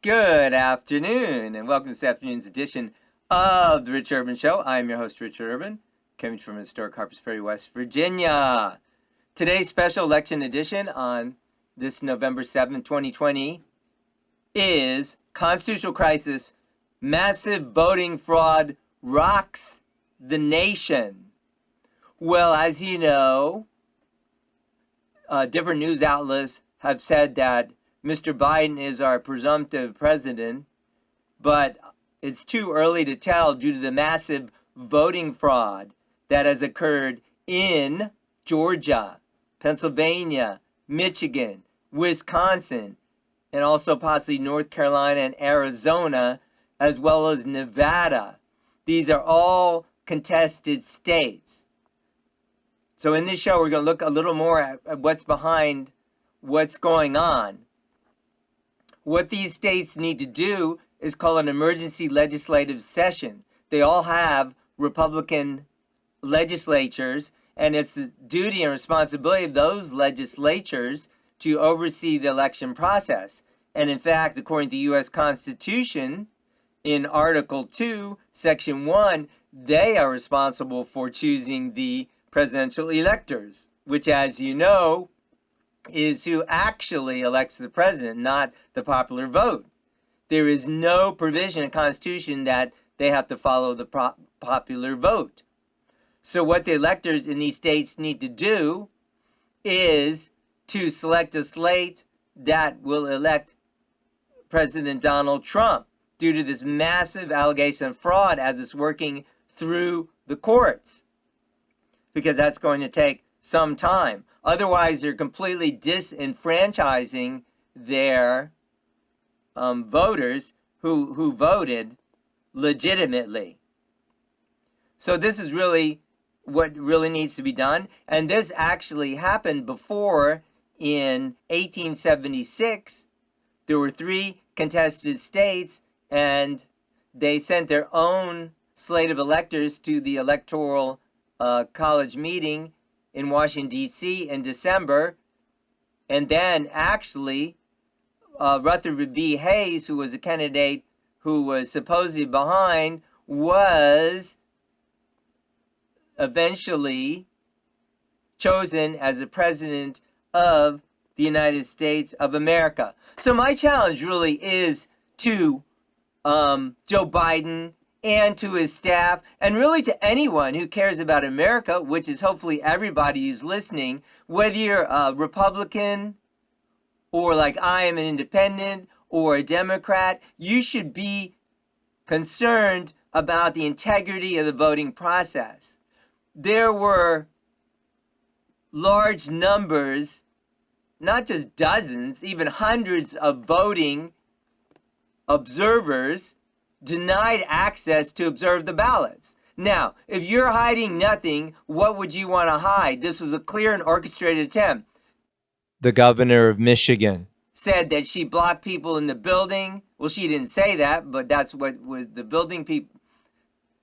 Good afternoon, and welcome to this afternoon's edition of The Rich Urban Show. I'm your host, Richard Urban, coming from historic Harpers Ferry, West Virginia. Today's special election edition on this November 7th, 2020 is Constitutional Crisis, Massive Voting Fraud Rocks the Nation. Well, as you know, different news outlets have said that Mr. Biden is our presumptive president, but it's too early to tell due to the massive voting fraud that has occurred in Georgia, Pennsylvania, Michigan, Wisconsin, and also possibly North Carolina and Arizona, as well as Nevada. These are all contested states. So in this show, we're going to look a little more at what's behind what's going on. What these states need to do is call an emergency legislative session. They all have Republican legislatures, and it's the duty and responsibility of those legislatures to oversee the election process. And in fact, according to the U.S. Constitution, in Article 2, Section 1, they are responsible for choosing the presidential electors, which, as you know, is who actually elects the president, not the popular vote. There is no provision in the Constitution that they have to follow the popular vote. So what the electors in these states need to do is to select a slate that will elect President Donald Trump due to this massive allegation of fraud as it's working through the courts, because that's going to take some time. Otherwise, they're completely disenfranchising their voters who voted legitimately. So this is really what really needs to be done. And this actually happened before in 1876. There were 3 contested states, and they sent their own slate of electors to the Electoral College meeting in Washington, D.C. in December. And then actually, Rutherford B. Hayes, who was a candidate who was supposedly behind, was eventually chosen as the president of the United States of America. So my challenge really is to Joe Biden and to his staff, and really to anyone who cares about America, which is hopefully everybody who's listening, whether you're a Republican or like I am an independent or a Democrat, you should be concerned about the integrity of the voting process. There were large numbers, not just dozens, even hundreds of voting observers denied access to observe the ballots. Now, if you're hiding nothing, what would you want to hide? This was a clear and orchestrated attempt. The governor of Michigan said that she blocked people in the building. Well, she didn't say that, but that's what was the building people.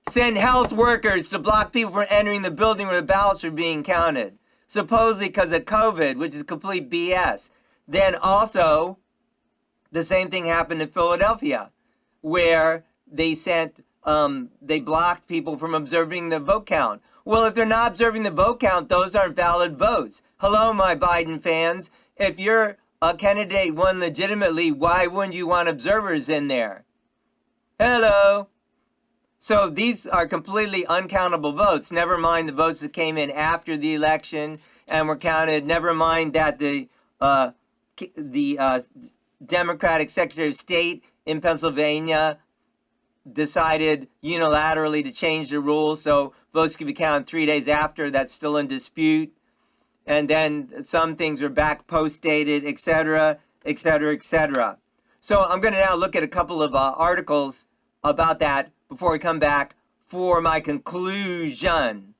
Send health workers to block people from entering the building where the ballots are being counted, supposedly because of COVID, which is complete BS. Then also, the same thing happened in Philadelphia, where they blocked people from observing the vote count. Well, if they're not observing the vote count, those aren't valid votes. Hello, my Biden fans. If your candidate won legitimately, why wouldn't you want observers in there? Hello. So these are completely uncountable votes. Never mind the votes that came in after the election and were counted. Never mind that the Democratic Secretary of State in Pennsylvania decided unilaterally to change the rules so votes could be counted 3 days after. That's still in dispute. And then some things are back post-dated, etc., etc., etc. So I'm going to now look at a couple of articles about that before we come back for my conclusion.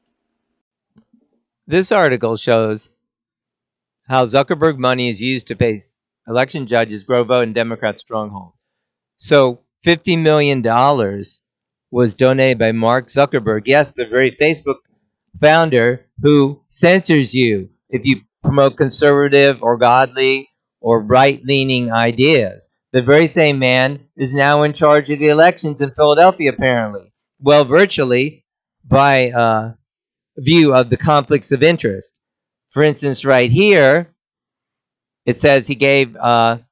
This article shows how Zuckerberg money is used to face election judges, grow vote, and Democrat stronghold. So $50 million was donated by Mark Zuckerberg. Yes, the very Facebook founder who censors you if you promote conservative or godly or right-leaning ideas. The very same man is now in charge of the elections in Philadelphia, apparently. Well, virtually by view of the conflicts of interest. For instance, right here, it says he gave $50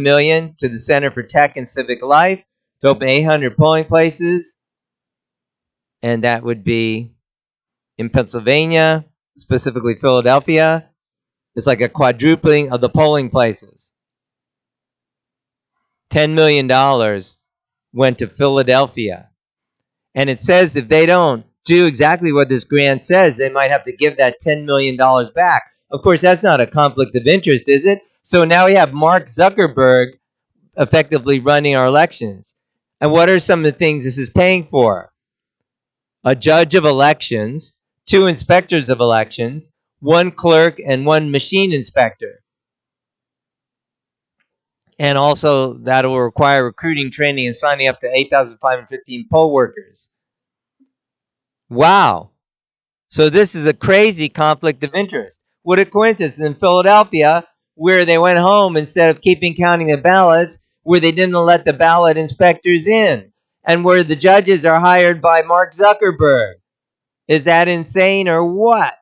million to the Center for Tech and Civic Life to open 800 polling places, and that would be in Pennsylvania, specifically Philadelphia. It's like a quadrupling of the polling places. $10 million went to Philadelphia. And it says if they don't do exactly what this grant says, they might have to give that $10 million back. Of course, that's not a conflict of interest, is it? So now we have Mark Zuckerberg effectively running our elections. And what are some of the things this is paying for? A judge of elections, 2 inspectors of elections, 1 clerk, and 1 machine inspector. And also, that will require recruiting, training, and signing up to 8,515 poll workers. Wow. So this is a crazy conflict of interest. What a coincidence. In Philadelphia, where they went home instead of keeping counting the ballots, where they didn't let the ballot inspectors in, and where the judges are hired by Mark Zuckerberg. Is that insane or what?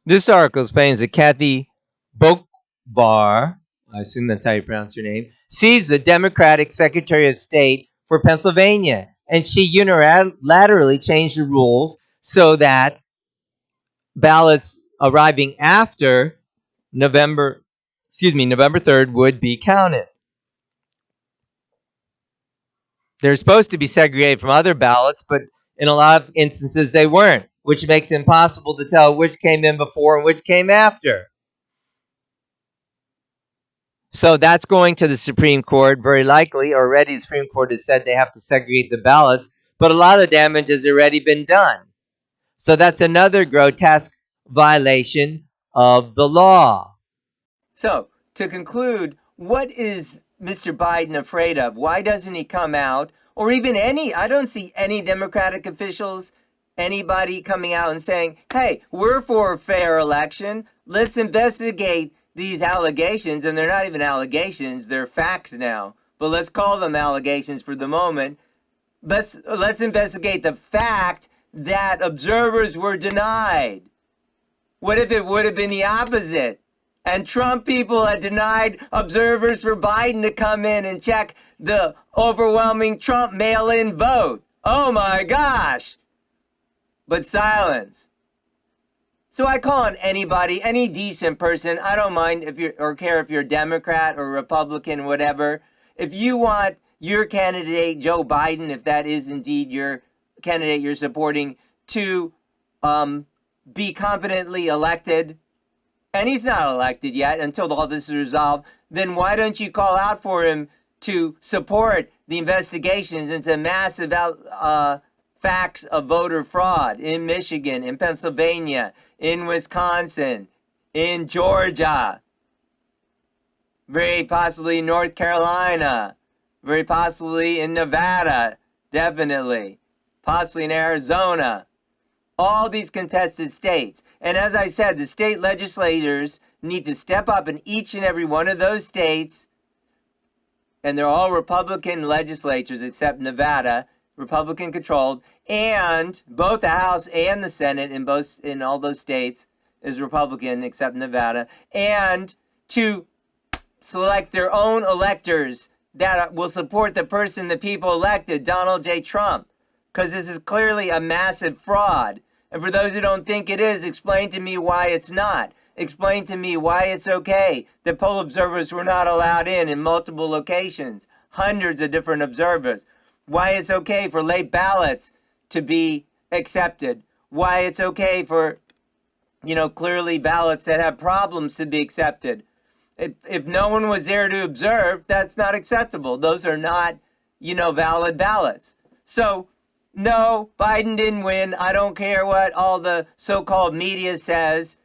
This article explains that Kathy Bokbar, I assume that's how you pronounce her name, sees the Democratic Secretary of State for Pennsylvania, and she unilaterally changed the rules so that ballots arriving after November 3rd would be counted. They're supposed to be segregated from other ballots, but in a lot of instances they weren't, which makes it impossible to tell which came in before and which came after. So that's going to the Supreme Court, very likely. Already the Supreme Court has said they have to segregate the ballots, but a lot of the damage has already been done. So that's another grotesque violation of the law. So, to conclude, what is Mr. Biden afraid of? Why doesn't he come out? Or even I don't see any Democratic officials, anybody coming out and saying, hey, we're for a fair election. Let's investigate these allegations. And they're not even allegations, they're facts now. But let's call them allegations for the moment. Let's investigate the fact that observers were denied. What if it would have been the opposite? And Trump people had denied observers for Biden to come in and check the overwhelming Trump mail-in vote. Oh my gosh! But silence. So I call on anybody, any decent person, I don't mind if you're, or care if you're a Democrat or Republican, whatever. If you want your candidate, Joe Biden, if that is indeed your candidate you're supporting, to be competently elected, and he's not elected yet until all this is resolved, then why don't you call out for him to support the investigations into massive facts of voter fraud in Michigan, in Pennsylvania, in Wisconsin, in Georgia, very possibly in North Carolina, very possibly in Nevada, definitely, possibly in Arizona. All these contested states. And as I said, the state legislators need to step up in each and every one of those states. And they're all Republican legislatures except Nevada, Republican controlled. And both the House and the Senate in all those states is Republican except Nevada. And to select their own electors that will support the person the people elected, Donald J. Trump. Because this is clearly a massive fraud. And for those who don't think it is, explain to me why it's not. Explain to me why it's okay that poll observers were not allowed in multiple locations, hundreds of different observers. Why it's okay for late ballots to be accepted. Why it's okay for, clearly ballots that have problems to be accepted. If no one was there to observe, that's not acceptable. Those are not, valid ballots. So, no, Biden didn't win. I don't care what all the so-called media says.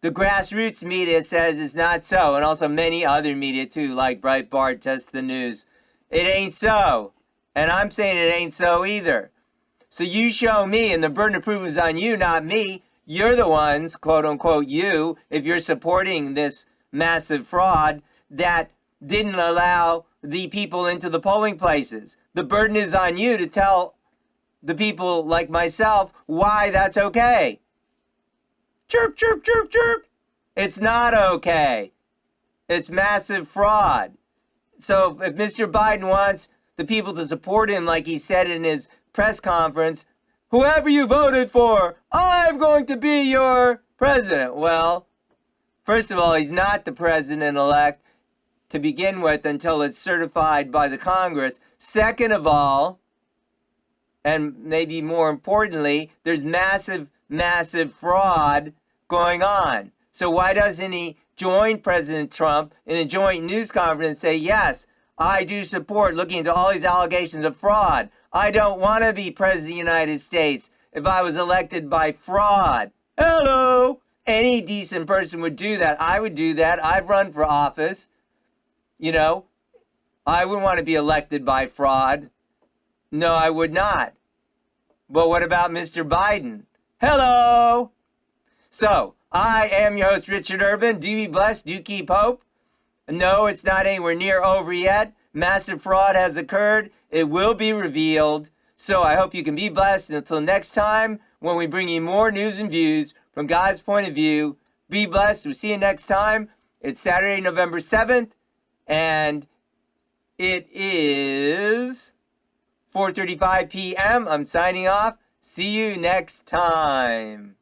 The grassroots media says it's not so, and also many other media too, like Breitbart, Just the News. It ain't so. And I'm saying it ain't so either. So you show me, and the burden of proof is on you, not me. You're the ones, quote unquote, you, if you're supporting this massive fraud, that didn't allow the people into the polling places. The burden is on you to tell the people like myself why that's okay. Chirp, chirp, chirp, chirp. It's not okay. It's massive fraud. So if Mr. Biden wants the people to support him, like he said in his press conference, whoever you voted for, I'm going to be your president. Well, first of all, he's not the president-elect to begin with until it's certified by the Congress. Second of all, and maybe more importantly, there's massive, massive fraud going on. So why doesn't he join President Trump in a joint news conference and say, yes, I do support looking into all these allegations of fraud. I don't want to be president of the United States if I was elected by fraud. Hello! Any decent person would do that. I would do that. I've run for office. You know, I wouldn't want to be elected by fraud. No, I would not. But what about Mr. Biden? Hello! So, I am your host, Richard Urban. Do be blessed. Do keep hope. No, it's not anywhere near over yet. Massive fraud has occurred. It will be revealed. So I hope you can be blessed. And until next time, when we bring you more news and views from God's point of view, be blessed. We'll see you next time. It's Saturday, November 7th. And it is 4:35 p.m. I'm signing off. See you next time.